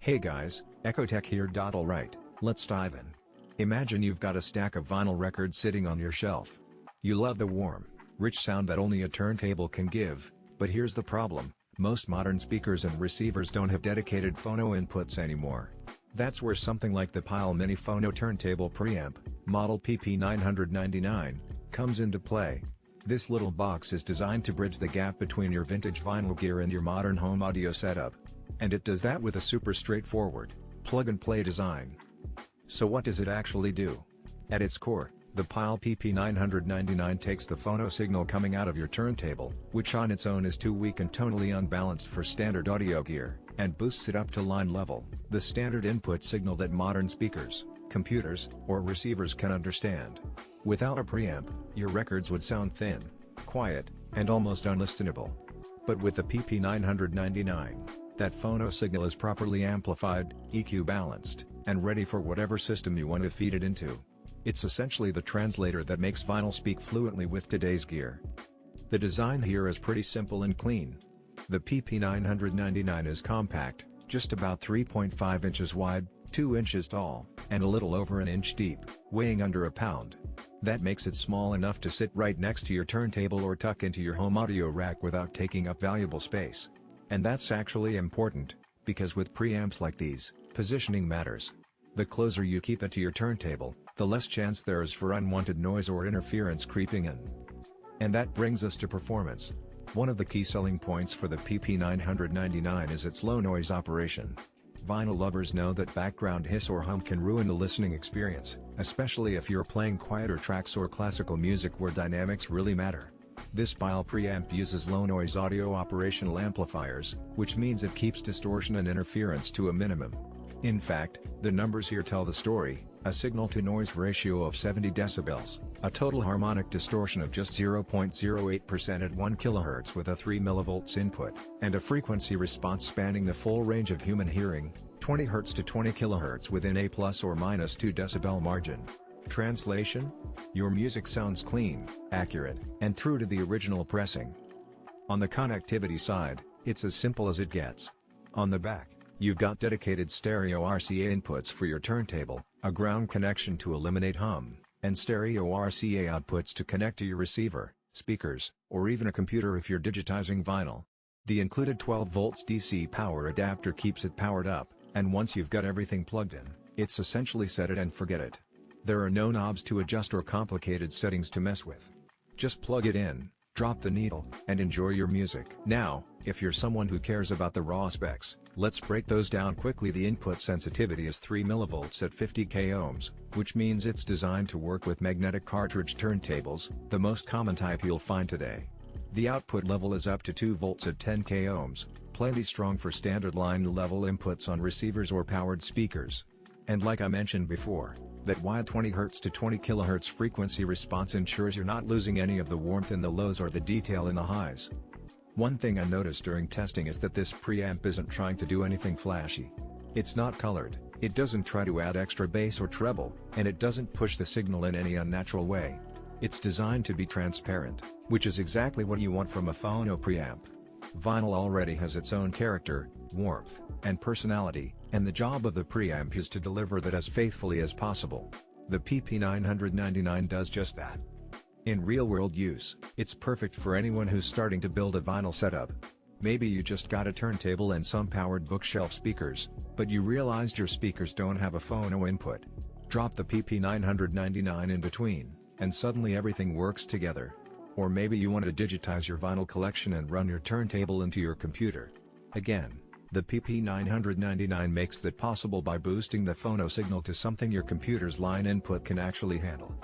Hey guys, Ecotech here. Alright, let's dive in. Imagine you've got a stack of vinyl records sitting on your shelf. You love the warm, rich sound that only a turntable can give, but here's the problem: most modern speakers and receivers don't have dedicated phono inputs anymore. That's where something like the Pyle Mini Phono Turntable Preamp, model PP999, comes into play. This little box is designed to bridge the gap between your vintage vinyl gear and your modern home audio setup. And it does that with a super straightforward, plug-and-play design. So what does it actually do? At its core, the Pyle PP999 takes the phono signal coming out of your turntable, which on its own is too weak and tonally unbalanced for standard audio gear, and boosts it up to line level, the standard input signal that modern speakers, computers, or receivers can understand. Without a preamp, your records would sound thin, quiet, and almost unlistenable. But with the PP999, that phono signal is properly amplified, EQ balanced, and ready for whatever system you want to feed it into. It's essentially the translator that makes vinyl speak fluently with today's gear. The design here is pretty simple and clean. The PP999 is compact, just about 3.5 inches wide, 2 inches tall, and a little over an inch deep, weighing under a pound. That makes it small enough to sit right next to your turntable or tuck into your home audio rack without taking up valuable space. And that's actually important, because with preamps like these, positioning matters. The closer you keep it to your turntable, the less chance there is for unwanted noise or interference creeping in. And that brings us to performance. One of the key selling points for the PP999 is its low noise operation. Vinyl lovers know that background hiss or hum can ruin the listening experience, especially if you're playing quieter tracks or classical music where dynamics really matter. This Pyle preamp uses low-noise audio operational amplifiers, which means it keeps distortion and interference to a minimum. In fact, the numbers here tell the story: a signal-to-noise ratio of 70 decibels, a total harmonic distortion of just 0.08% at 1 kHz with a 3 mV input, and a frequency response spanning the full range of human hearing, 20 Hz to 20 kHz within a plus or minus 2 decibel margin. Translation? Your music sounds clean, accurate, and true to the original pressing. On the connectivity side, it's as simple as it gets. On the back, you've got dedicated stereo RCA inputs for your turntable, a ground connection to eliminate hum, and stereo RCA outputs to connect to your receiver, speakers, or even a computer if you're digitizing vinyl. The included 12 volts DC power adapter keeps it powered up, and once you've got everything plugged in, it's essentially set it and forget it. There are no knobs to adjust or complicated settings to mess with. Just plug it in, drop the needle, and enjoy your music. Now, if you're someone who cares about the raw specs, let's break those down quickly. The input sensitivity is 3 mV at 50 kΩ, which means it's designed to work with magnetic cartridge turntables, the most common type you'll find today. The output level is up to 2 volts at 10 kΩ, plenty strong for standard line level inputs on receivers or powered speakers. And like I mentioned before, that wide 20 Hz to 20 kHz frequency response ensures you're not losing any of the warmth in the lows or the detail in the highs. One thing I noticed during testing is that this preamp isn't trying to do anything flashy. It's not colored, it doesn't try to add extra bass or treble, and it doesn't push the signal in any unnatural way. It's designed to be transparent, which is exactly what you want from a phono preamp. Vinyl already has its own character, warmth, and personality, and the job of the preamp is to deliver that as faithfully as possible. The PP999 does just that. In real-world use, it's perfect for anyone who's starting to build a vinyl setup. Maybe you just got a turntable and some powered bookshelf speakers, but you realized your speakers don't have a phono input. Drop the PP999 in between, and suddenly everything works together. Or maybe you want to digitize your vinyl collection and run your turntable into your computer. Again, the PP999 makes that possible by boosting the phono signal to something your computer's line input can actually handle.